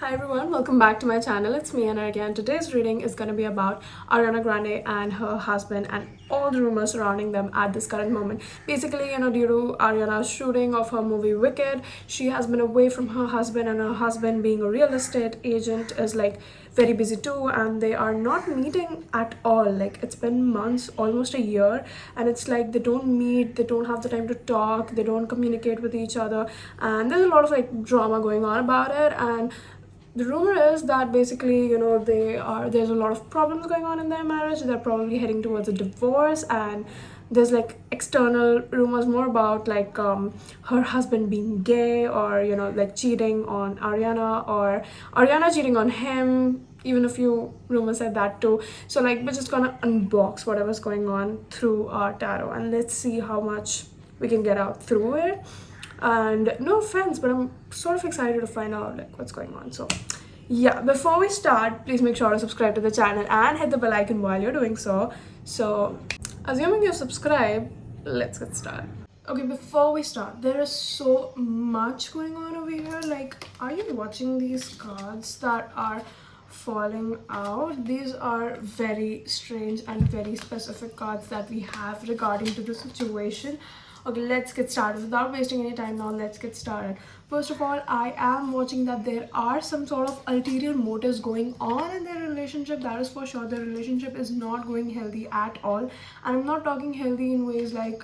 Hi everyone, welcome back to my channel. It's me Anarghya, and today's reading is going to be about Ariana Grande and her husband and all the rumors surrounding them at this current moment. Basically, due to Ariana's shooting of her movie Wicked, she has been away from her husband, and her husband, being a real estate agent, is like very busy too, and they are not meeting at all. Like, it's been months, almost a year, and it's like they don't meet, they don't have the time to talk, they don't communicate with each other, and there's a lot of like drama going on about it. And the rumor is that basically, there's a lot of problems going on in their marriage. They're probably heading towards a divorce, and there's like external rumors more about like her husband being gay, or like cheating on Ariana, or Ariana cheating on him. Even a few rumors said that too. So like, we're just gonna unbox whatever's going on through our tarot, and let's see how much we can get out through it. And no offense, but I'm sort of excited to find out like what's going on. So yeah, before we start, please make sure to subscribe to the channel and hit the bell icon while you're doing so assuming you're subscribed, let's get started. Okay, before we start, there is so much going on over here. Like, are you watching these cards that are falling out? These are very strange and very specific cards that we have regarding to the situation. Okay, let's get started. Without wasting any time now, let's get started. First of all, I am watching that there are some sort of ulterior motives going on in their relationship. That is for sure. Their relationship is not going healthy at all. And I'm not talking healthy in ways like,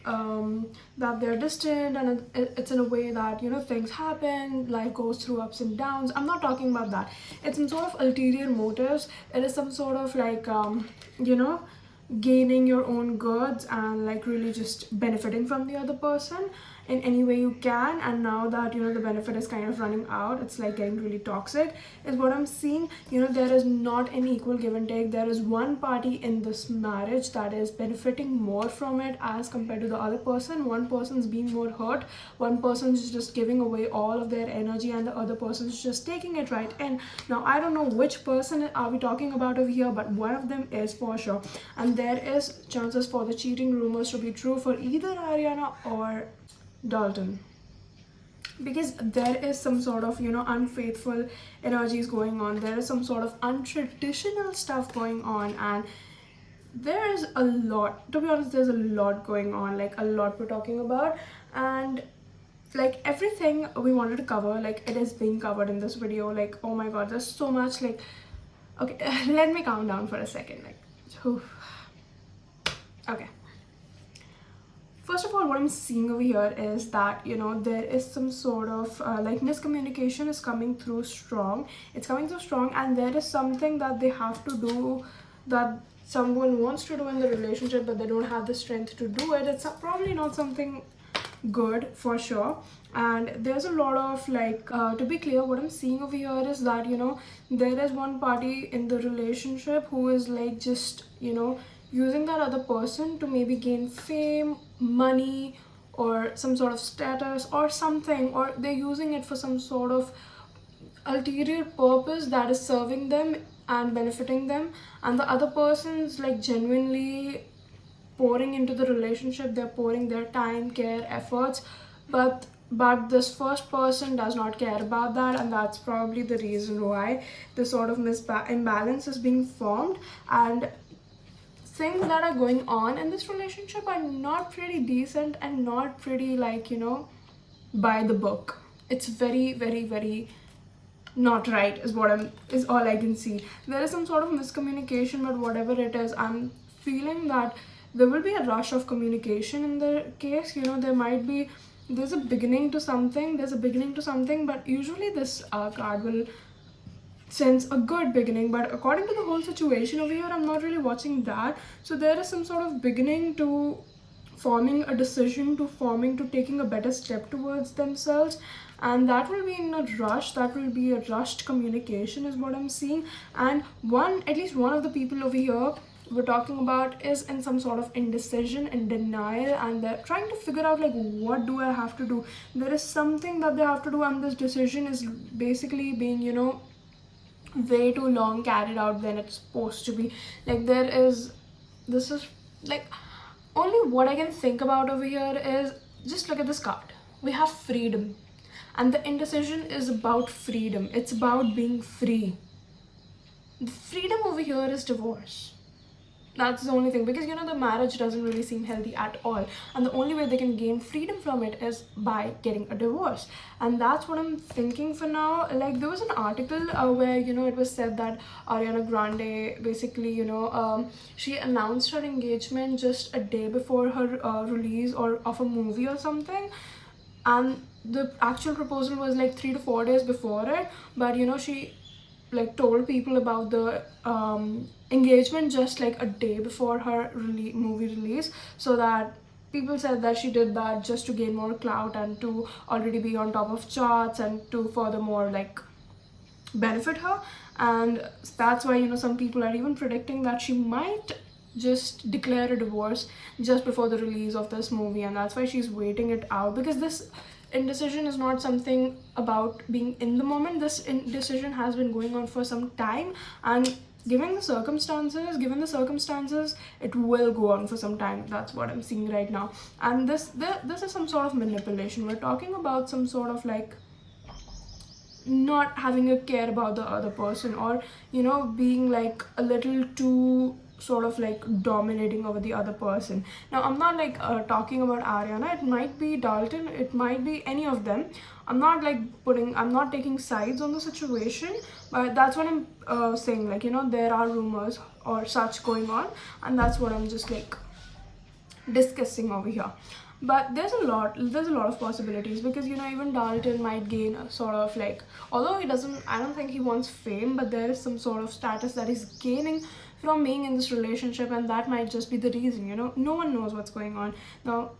that they're distant, and it's in a way that things happen, life goes through ups and downs. I'm not talking about that. It's some sort of ulterior motives. It is some sort of like gaining your own goods and like really just benefiting from the other person in any way you can. And now that the benefit is kind of running out, it's like getting really toxic is what I'm seeing. There is not an equal give and take. There is one party in this marriage that is benefiting more from it as compared to the other person. One person's being more hurt, one person's just giving away all of their energy, and the other person's just taking it right in. Now I don't know which person are we talking about over here, but one of them is for sure. And there is chances for the cheating rumors to be true for either Ariana or Dalton, because there is some sort of unfaithful energies going on. There is some sort of untraditional stuff going on, and there is a lot, to be honest. There's a lot going on, like a lot we're talking about, and like everything we wanted to cover, like it is being covered in this video. Like, oh my god, there's so much. Like, okay, let me calm down for a second. Like, okay, first of all, what I'm seeing over here is that there is some sort of like miscommunication is coming through strong. It's coming through strong, and there is something that they have to do, that someone wants to do in the relationship, but they don't have the strength to do it. It's probably not something good for sure. And there's a lot of like to be clear, what I'm seeing over here is that there is one party in the relationship who is like just using that other person to maybe gain fame, money, or some sort of status or something, or they're using it for some sort of ulterior purpose that is serving them and benefiting them. And the other person's like genuinely pouring into the relationship. They're pouring their time, care, efforts, but this first person does not care about that, and that's probably the reason why this sort of imbalance is being formed. And things that are going on in this relationship are not pretty decent and not pretty like by the book. It's very, very, very not right is all I can see. There is some sort of miscommunication, but whatever it is, I'm feeling that there will be a rush of communication in the case. There's a beginning to something, but usually this card will sense a good beginning. But according to the whole situation over here, I'm not really watching that. So there is some sort of beginning to forming a decision, to taking a better step towards themselves, and that will be in a rush. That will be a rushed communication is what I'm seeing. And at least one of the people over here we're talking about is in some sort of indecision and denial, and they're trying to figure out like, what do I have to do? There is something that they have to do, and this decision is basically being way too long carried out than it's supposed to be. Like, this is like, only what I can think about over here is, just look at this card. We have freedom. And the indecision is about freedom. It's about being free. The freedom over here is divorce. That's the only thing, because the marriage doesn't really seem healthy at all, and the only way they can gain freedom from it is by getting a divorce. And that's what I'm thinking for now. Like, there was an article where it was said that Ariana Grande basically she announced her engagement just a day before her release or of a movie or something, and the actual proposal was like 3 to 4 days before it. But she like told people about the engagement just like a day before her movie release, so that people said that she did that just to gain more clout and to already be on top of charts and to furthermore like benefit her. And that's why some people are even predicting that she might just declare a divorce just before the release of this movie, and that's why she's waiting it out, because this indecision is not something about being in the moment. This indecision has been going on for some time, and given the circumstances, it will go on for some time. That's what I'm seeing right now. And this is some sort of manipulation. We're talking about some sort of like not having a care about the other person, or being like a little too sort of like dominating over the other person. Now, I'm not like talking about Ariana. It might be Dalton, it might be any of them. I'm not taking sides on the situation, but that's what I'm saying. Like, there are rumors or such going on, and that's what I'm just like discussing over here. But there's a lot of possibilities, because even Dalton might gain a sort of like, although I don't think he wants fame, but there is some sort of status that he's gaining from being in this relationship, and that might just be the reason. No one knows what's going on now.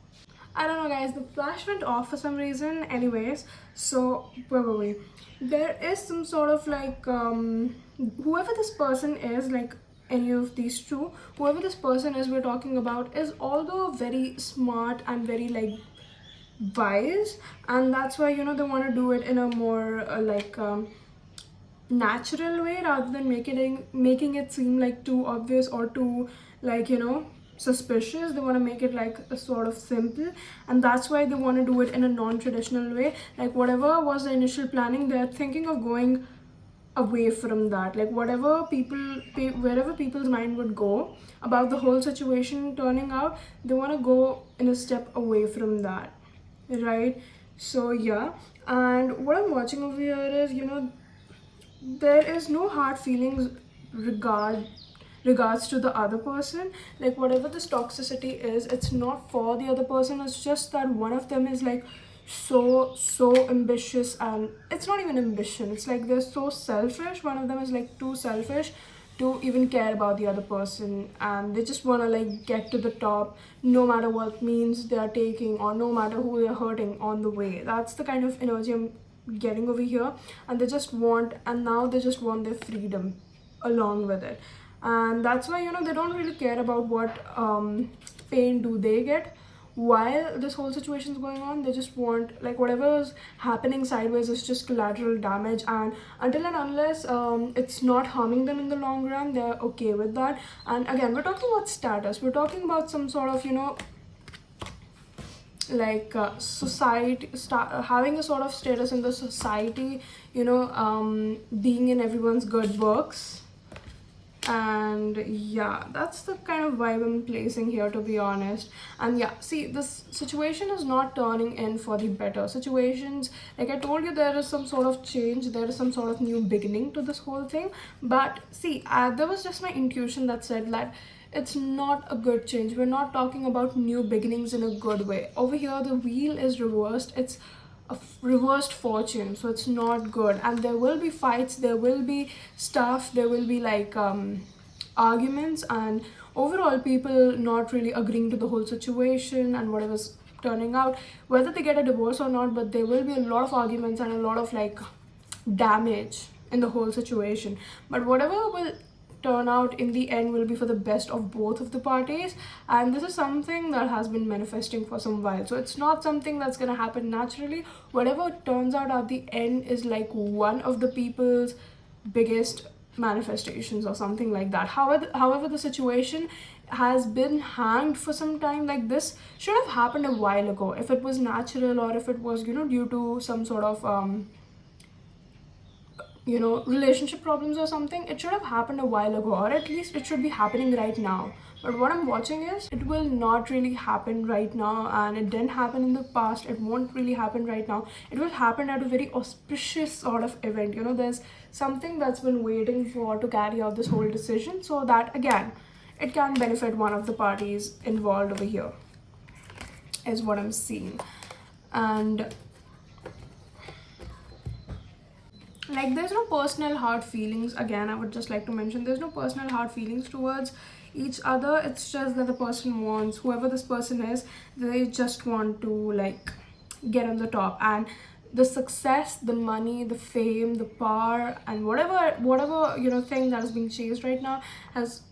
I don't know, guys, the flash went off for some reason. Anyways, so where were we? There is some sort of like whoever this person is, like any of these two, whoever this person is we're talking about, is although very smart and very like wise, and that's why they want to do it in a more natural way, rather than making it seem like too obvious or too like suspicious. They want to make it like a sort of simple, and that's why they want to do it in a non-traditional way. Like, whatever was the initial planning, they're thinking of going away from that. Like, wherever people's mind would go about the whole situation turning out, they want to go in a step away from that, right? So yeah. And what I'm watching over here is there is no hard feelings regards to the other person. Like, whatever this toxicity is, it's not for the other person. It's just that one of them is like so ambitious, and it's not even ambition, it's like they're so selfish. One of them is like too selfish to even care about the other person, and they just want to like get to the top, no matter what means they are taking, or no matter who they're hurting on the way. That's the kind of energy I'm getting over here. And they just want their freedom along with it. And that's why they don't really care about what pain do they get while this whole situation is going on. They just want, like, whatever's happening sideways is just collateral damage, and until and unless it's not harming them in the long run, they're okay with that. And again, we're talking about status, we're talking about some sort of like society, having a sort of status in the society, being in everyone's good books. And yeah, that's the kind of vibe I'm placing here, to be honest. And yeah, see, this situation is not turning in for the better. Situations, like I told you, there is some sort of change, there is some sort of new beginning to this whole thing. But see, there was just my intuition that said that it's not a good change. We're not talking about new beginnings in a good way. Over here, the wheel is reversed. It's a reversed fortune, so it's not good. And there will be fights, there will be stuff, there will be like arguments, and overall people not really agreeing to the whole situation and whatever's turning out, whether they get a divorce or not. But there will be a lot of arguments and a lot of like damage in the whole situation. But whatever will turn out in the end will be for the best of both of the parties, and this is something that has been manifesting for some while. So it's not something that's gonna happen naturally. Whatever turns out at the end is like one of the people's biggest manifestations or something like that. However, the situation has been hanged for some time. Like, this should have happened a while ago. If it was natural, or if it was, due to some sort of relationship problems or something, it should have happened a while ago, or at least it should be happening right now. But what I'm watching is, it will not really happen right now, and it didn't happen in the past. It won't really happen right now. It will happen at a very auspicious sort of event. There's something that's been waiting for to carry out this whole decision, so that again, it can benefit one of the parties involved over here, is what I'm seeing. And like, there's no personal hard feelings. Again, I would just like to mention, there's no personal hard feelings towards each other. It's just that the person wants, whoever this person is, they just want to like get on the top, and the success, the money, the fame, the power, and whatever thing that is being chased right now has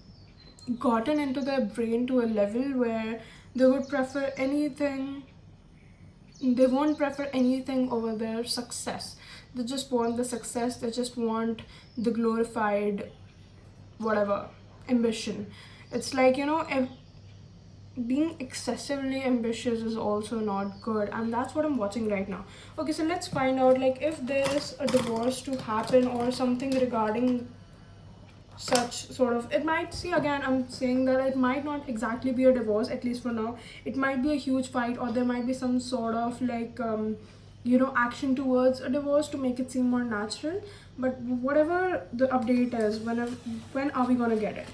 gotten into their brain to a level where they would prefer anything. They won't prefer anything over their success. They just want the success. They just want the glorified whatever ambition. It's like, being excessively ambitious is also not good, and that's what I'm watching right now. Okay, so let's find out, like, if there's a divorce to happen or something regarding such sort of, it might, see, again, I'm saying that it might not exactly be a divorce, at least for now. It might be a huge fight, or there might be some sort of like action towards a divorce to make it seem more natural. But whatever the update is, when are we gonna get it?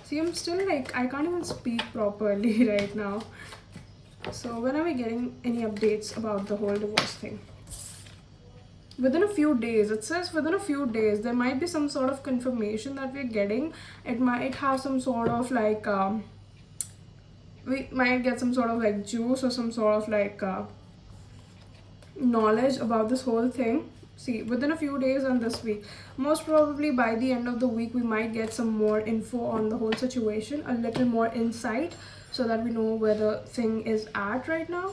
See, I'm still like, I can't even speak properly right now. So when are we getting any updates about the whole divorce thing? Within a few days. It says within a few days. There might be some sort of confirmation that we're getting. It might have some sort of like we might get some sort of like juice, or some sort of like knowledge about this whole thing. See, within a few days and this week. Most probably by the end of the week, we might get some more info on the whole situation, a little more insight, so that we know where the thing is at right now.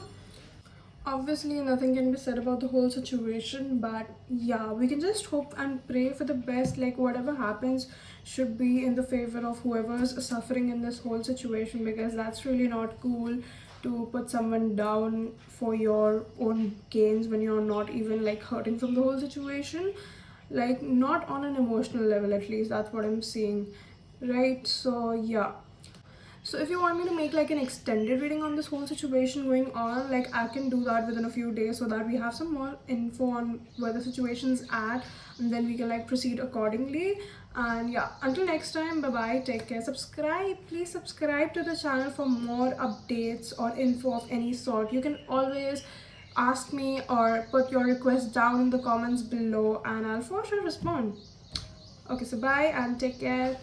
Obviously, nothing can be said about the whole situation, but yeah, we can just hope and pray for the best. Like, whatever happens should be in the favor of whoever's suffering in this whole situation, because that's really not cool to put someone down for your own gains when you're not even like hurting from the whole situation. Like, not on an emotional level, at least. That's what I'm seeing, right? So yeah. So if you want me to make like an extended reading on this whole situation going on, like, I can do that within a few days, so that we have some more info on where the situation's at, and then we can like proceed accordingly. And yeah, until next time, bye bye, take care. Please subscribe to the channel for more updates or info of any sort. You can always ask me or put your request down in the comments below, and I'll for sure respond. Okay, so bye and take care.